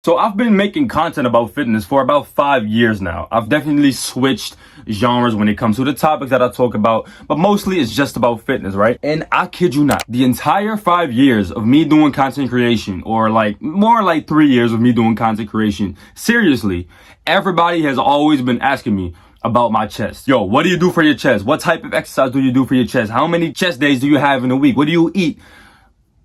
So I've been making content about fitness for about 5 years now. I've definitely switched genres when it comes to the topics that I talk about, but mostly it's just about fitness, right? And I kid you not, the entire 5 years of me doing content creation, or like more like 3 years of me doing content creation, seriously, everybody has always been asking me about my chest. Yo, what do you do for your chest? What type of exercise do you do for your chest? How many chest days do you have in a week? What do you eat?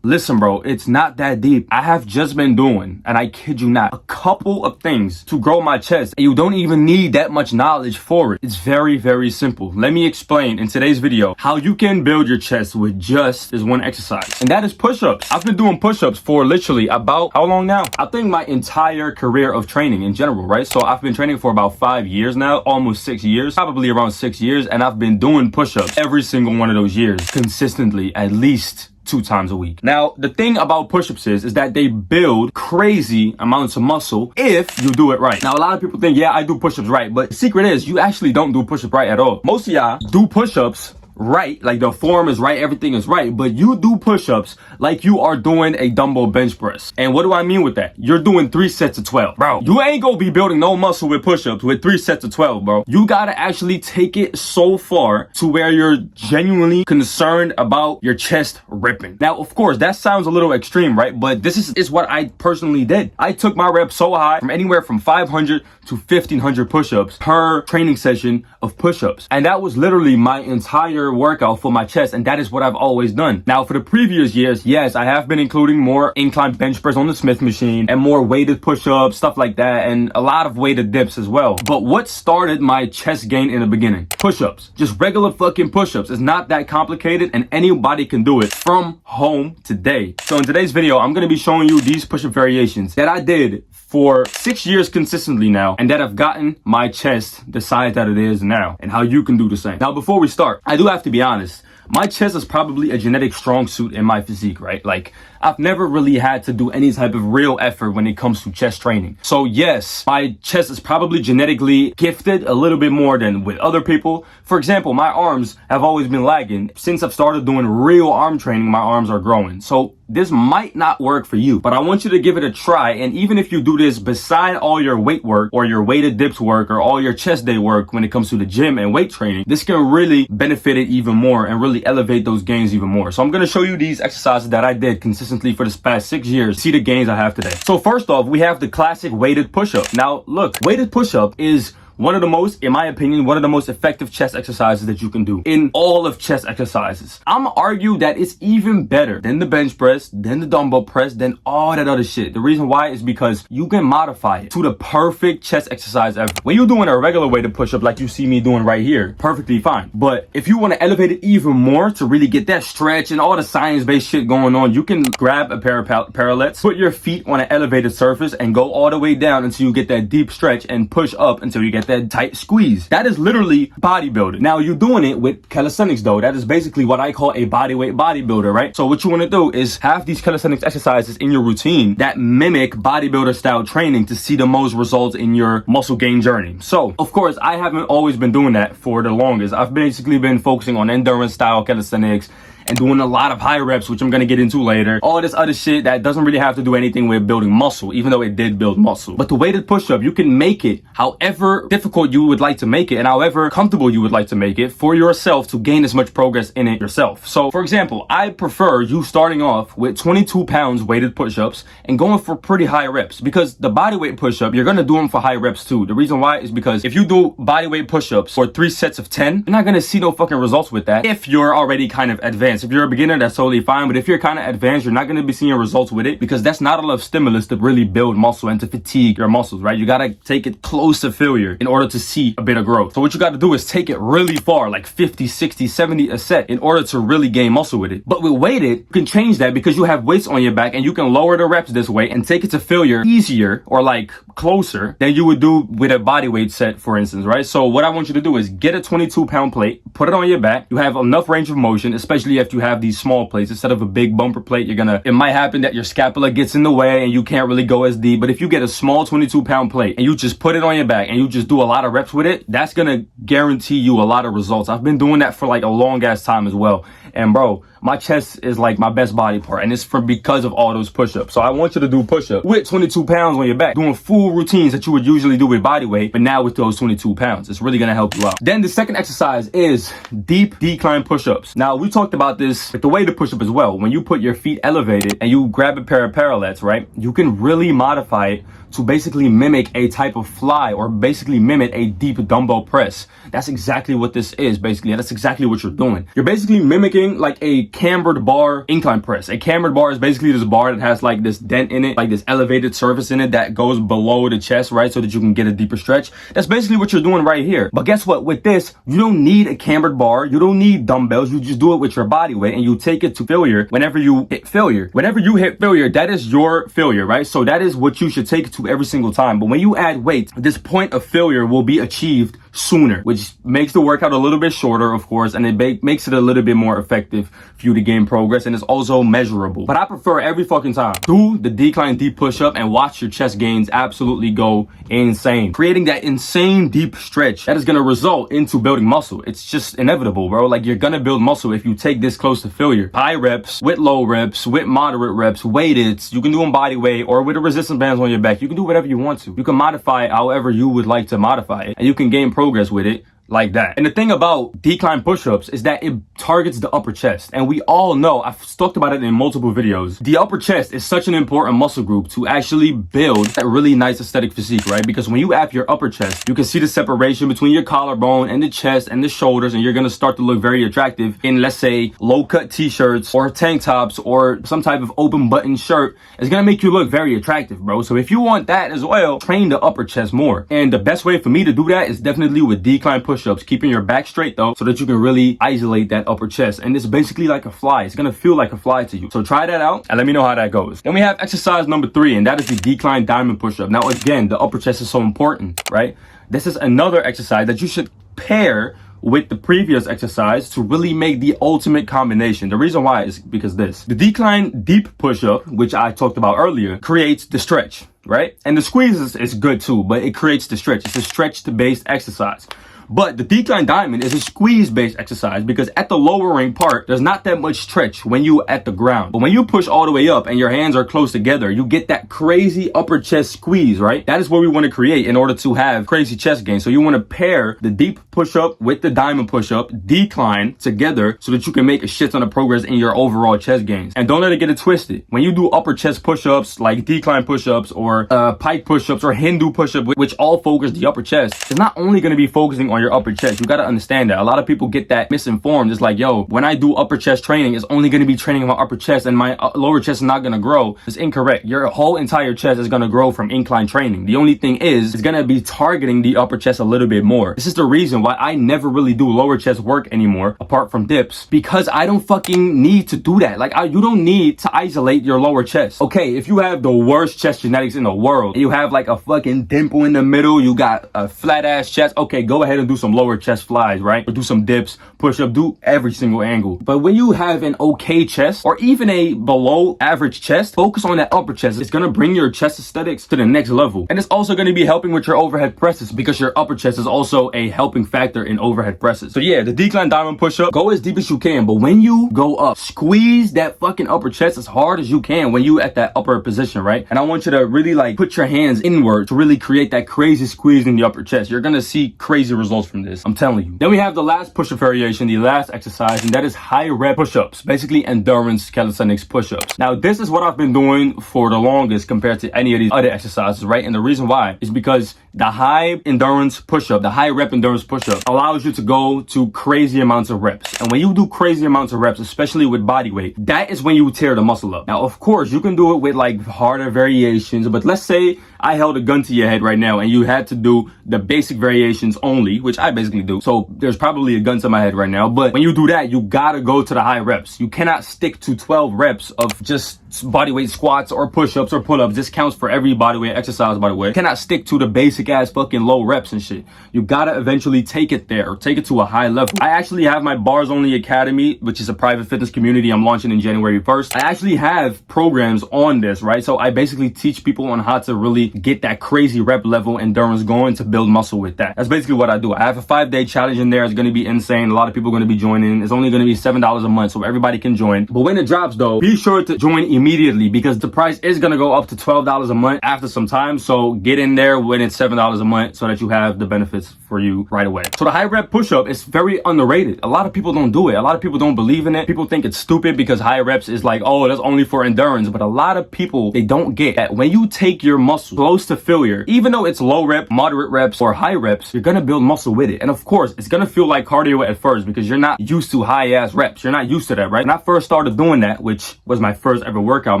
Listen, bro, it's not that deep. I have just been doing, and I kid you not, a couple of things to grow my chest, and you don't even need that much knowledge for it. It's very, very simple. Let me explain in today's video how you can build your chest with just this one exercise, and that is push-ups. I've been doing push-ups for literally about, how long now? I think my entire career of training in general, right? So I've been training for about 5 years now, almost 6 years, probably around 6 years, and I've been doing push-ups every single one of those years, consistently, at least 2 times a week. Now, the thing about push-ups is that they build crazy amounts of muscle if you do it right. Now, a lot of people think, yeah, I do push-ups right, but the secret is you actually don't do push-ups right at all. Most of y'all do push-ups right, like the form is right, everything is right, but you do push-ups like you are doing a dumbbell bench press. And what do I mean with that? You're doing 3 sets of 12. Bro, you ain't gonna be building no muscle with push-ups with 3 sets of 12, bro. You gotta actually take it so far to where you're genuinely concerned about your chest ripping. Now, of course, that sounds a little extreme, right? But this is what I personally did. I took my reps so high, from anywhere from 500 to 1500 push-ups per training session of push-ups. And that was literally my entire workout for my chest, and that is what I've always done. Now, for the previous years, yes, I have been including more incline bench press on the Smith machine and more weighted push-ups, stuff like that, and a lot of weighted dips as well. But what started my chest gain in the beginning? Push-ups. Just regular fucking push-ups. It's not that complicated, and anybody can do it from home today. So in today's video, I'm going to be showing you these push-up variations that I did for 6 years consistently now, and that have gotten my chest the size that it is now, and how you can do the same. Now, before we start, I do have to be honest. My chest is probably a genetic strong suit in my physique, right? Like, I've never really had to do any type of real effort when it comes to chest training. So yes, my chest is probably genetically gifted a little bit more than with other people. For example, my arms have always been lagging. Since I've started doing real arm training, my arms are growing. So this might not work for you, but I want you to give it a try. And even if you do this beside all your weight work or your weighted dips work or all your chest day work when it comes to the gym and weight training, this can really benefit it even more and really elevate those gains even more. So I'm going to show you these exercises that I did consistently for this past 6 years. See the gains I have today. So first off, we have the classic weighted push-up. Now look, weighted push-up is one of the most, in my opinion, one of the most effective chest exercises that you can do in all of chest exercises. I'm gonna argue that it's even better than the bench press, than the dumbbell press, than all that other shit. The reason why is because you can modify it to the perfect chest exercise ever. When you're doing a regular weighted push-up like you see me doing right here, perfectly fine. But if you want to elevate it even more to really get that stretch and all the science-based shit going on, you can grab a pair of parallettes, put your feet on an elevated surface, and go all the way down until you get that deep stretch and push up until you get that tight squeeze. That is literally bodybuilding. Now you're doing it with calisthenics though. That is basically what I call a bodyweight bodybuilder, right? So what you want to do is have these calisthenics exercises in your routine that mimic bodybuilder style training to see the most results in your muscle gain journey. So of course, I haven't always been doing that for the longest. I've basically been focusing on endurance style calisthenics and doing a lot of high reps, which I'm going to get into later. All this other shit that doesn't really have to do anything with building muscle, even though it did build muscle. But the weighted push-up, you can make it however difficult you would like to make it and however comfortable you would like to make it for yourself to gain as much progress in it yourself. So for example, I prefer you starting off with 22 pounds weighted push-ups and going for pretty high reps, because the bodyweight push-up, you're going to do them for high reps too. The reason why is because if you do bodyweight push-ups for 3 sets of 10, you're not going to see no fucking results with that if you're already kind of advanced. If you're a beginner, that's totally fine. But if you're kind of advanced, you're not going to be seeing results with it because that's not enough stimulus to really build muscle and to fatigue your muscles, right? You got to take it close to failure in order to see a bit of growth. So what you got to do is take it really far, like 50, 60, 70 a set in order to really gain muscle with it. But with weighted, you can change that because you have weights on your back and you can lower the reps this way and take it to failure easier or like closer than you would do with a body weight set, for instance, right? So what I want you to do is get a 22-pound plate, put it on your back. You have enough range of motion, especially if you have these small plates instead of a big bumper plate. It might happen that your scapula gets in the way and you can't really go as deep. But if you get a small 22-pound plate and you just put it on your back and you just do a lot of reps with it, that's gonna guarantee you a lot of results. I've been doing that for like a long ass time as well. And bro, my chest is like my best body part, and it's because of all those push-ups. So I want you to do push-ups with 22 pounds on your back, doing full routines that you would usually do with body weight, but now with those 22 pounds. It's really gonna help you out. Then the second exercise is deep decline push-ups. Now we talked about this with the weighted push-up as well. When you put your feet elevated and you grab a pair of parallettes, right, you can really modify it to basically mimic a type of fly, or basically mimic a deep dumbbell press. That's exactly what this is, basically. That's exactly what you're doing. You're basically mimicking like a cambered bar incline press. A cambered bar is basically this bar that has like this dent in it, like this elevated surface in it that goes below the chest, right, so that you can get a deeper stretch. That's basically what you're doing right here. But guess what? With this, you don't need a cambered bar. You don't need dumbbells. You just do it with your body weight, and you take it to failure whenever you hit failure. Whenever you hit failure, that is your failure, right? So that is what you should take it to every single time. But when you add weight, this point of failure will be achieved sooner, which makes the workout a little bit shorter, of course, and it makes it a little bit more effective for you to gain progress, and it's also measurable. But I prefer every fucking time do the decline deep push-up and watch your chest gains absolutely go insane, creating that insane deep stretch that is going to result into building muscle. It's just inevitable, bro. Like, you're going to build muscle if you take this close to failure. High reps, with low reps, with moderate reps, weighted. You can do them body weight or with the resistance bands on your back. You can do whatever you want to. You can modify it however you would like to modify it, and you can gain progress with it like that. And the thing about decline push-ups is that it targets the upper chest. And we all know, I've talked about it in multiple videos, the upper chest is such an important muscle group to actually build that really nice aesthetic physique, right? Because when you add your upper chest, you can see the separation between your collarbone and the chest and the shoulders, and you're gonna start to look very attractive in, let's say, low-cut t-shirts or tank tops or some type of open button shirt. It's gonna make you look very attractive, bro. So if you want that as well, train the upper chest more. And the best way for me to do that is definitely with decline push-ups, keeping your back straight though, so that you can really isolate that upper chest. And it's basically like a fly. It's gonna feel like a fly to you. So try that out and let me know how that goes. Then we have exercise number 3, and that is the decline diamond push-up. Now again, the upper chest is so important, right? This is another exercise that you should pair with the previous exercise to really make the ultimate combination. The reason why is because the decline deep push-up, which I talked about earlier, creates the stretch, right? And the squeeze is good too, but it creates the stretch. It's a stretch-based exercise. But the decline diamond is a squeeze-based exercise because at the lowering part, there's not that much stretch when you at the ground. But when you push all the way up and your hands are close together, you get that crazy upper chest squeeze, right? That is what we want to create in order to have crazy chest gain. So you want to pair the deep push-up with the diamond push-up, decline together, so that you can make a shit ton of progress in your overall chest gains. And don't let it get it twisted. When you do upper chest push-ups, like decline push-ups or pike push-ups or Hindu push-up, which all focus the upper chest, it's not only going to be focusing on your upper chest. You got to understand that. A lot of people get that misinformed. It's like, yo, when I do upper chest training, it's only going to be training my upper chest and my lower chest is not going to grow. It's incorrect. Your whole entire chest is going to grow from incline training. The only thing is, it's going to be targeting the upper chest a little bit more. This is the reason why I never really do lower chest work anymore, apart from dips, because I don't fucking need to do that. Like, you don't need to isolate your lower chest. Okay, if you have the worst chest genetics in the world, you have like a fucking dimple in the middle, you got a flat ass chest, okay, go ahead and do some lower chest flies, right? Or do some dips, push up, do every single angle. But when you have an okay chest or even a below average chest, focus on that upper chest. It's going to bring your chest aesthetics to the next level. And it's also going to be helping with your overhead presses because your upper chest is also a helping factor in overhead presses. So yeah, the decline diamond push up, go as deep as you can. But when you go up, squeeze that fucking upper chest as hard as you can when you at that upper position, right? And I want you to really like put your hands inward to really create that crazy squeeze in the upper chest. You're going to see crazy results from this. I'm telling you. Then we have the last push-up variation, the last exercise, and that is high rep push-ups, basically endurance calisthenics push-ups. Now, this is what I've been doing for the longest compared to any of these other exercises, right? And the reason why is because the high endurance push-up, the high rep endurance push-up allows you to go to crazy amounts of reps. And when you do crazy amounts of reps, especially with body weight, that is when you tear the muscle up. Now, of course, you can do it with like harder variations, but let's say I held a gun to your head right now and you had to do the basic variations only, which I basically do. So there's probably a gun to my head right now. But when you do that, you gotta go to the high reps. You cannot stick to 12 reps of just bodyweight squats or push-ups or pull-ups. This counts for every bodyweight exercise, by the way. You cannot stick to the basic ass fucking low reps and shit. You gotta eventually take it there or take it to a high level. I actually have my Bars Only Academy, which is a private fitness community I'm launching in January 1st. I actually have programs on this, right? So I basically teach people on how to really get that crazy rep level endurance going to build muscle with that. That's basically what I do. I have a 5-day challenge in there. It's going to be insane. A lot of people are going to be joining. It's only going to be $7 a month, so everybody can join. But when it drops though, be sure to join immediately because the price is going to go up to $12 a month after some time. So get in there when it's $7 a month so that you have the benefits for you right away. So the high rep push-up is very underrated. A lot of people don't do it. A lot of people don't believe in it. People think it's stupid because high reps is like, oh, that's only for endurance. But a lot of people, they don't get that when you take your muscle close to failure, even though it's low rep, moderate reps, or high reps, you're gonna build muscle with it. And of course, it's gonna feel like cardio at first because you're not used to high ass reps. You're not used to that, right? When I first started doing that, which was my first ever workout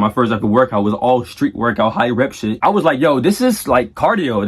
was all street workout, high rep shit. I was like, yo, this is like cardio.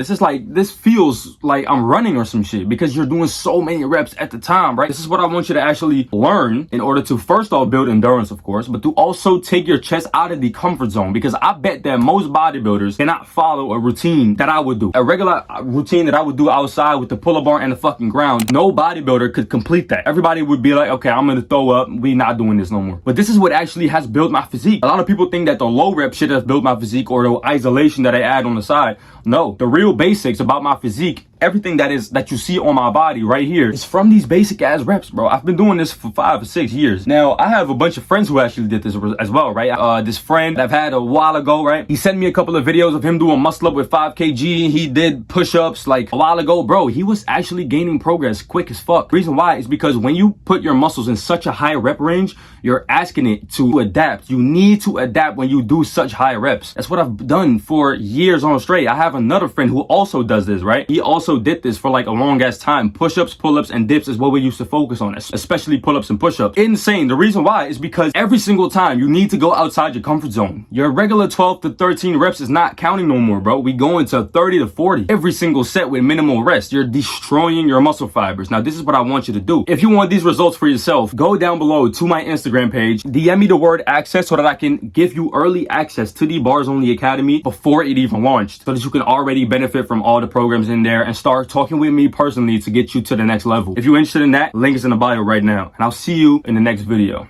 This feels like I'm running or some shit because you're doing so many reps at the time, right? This is what I want you to actually learn in order to first off build endurance, of course, but to also take your chest out of the comfort zone because I bet that most bodybuilders cannot follow a routine that I would do. A regular routine that I would do outside with the pull-up bar and the fucking ground. No bodybuilder could complete that. Everybody would be like, okay, I'm gonna throw up. We not doing this no more. But this is what actually has built my physique. A lot of people think that the low rep shit has built my physique or the isolation that I add on the side. No, the real basics about my physique, everything that you see on my body right here is from these basic ass reps, bro. I've been doing this for 5 or 6 years. Now, I have a bunch of friends who actually did this as well, right? This friend that I've had a while ago, right? He sent me a couple of videos of him doing muscle up with 5 kg. He did push-ups like a while ago, bro. He was actually gaining progress quick as fuck. Reason why is because when you put your muscles in such a high rep range, you're asking it to adapt. You need to adapt when you do such high reps. That's what I've done for years on straight. I have another friend who also does this, right? He also did this for like a long ass time. Push-ups, pull-ups, and dips is what we used to focus on, especially pull-ups and push-ups. Insane. The reason why is because every single time you need to go outside your comfort zone. Your regular 12 to 13 reps is not counting no more, bro. We go into 30 to 40 every single set with minimal rest. You're destroying your muscle fibers. Now, this is what I want you to do. If you want these results for yourself, go down below to my Instagram page, DM me the word access so that I can give you early access to the Bars Only Academy before it even launched so that you can already benefit from all the programs in there and start talking with me personally to get you to the next level. If you're interested in that, link is in the bio right now. And I'll see you in the next video.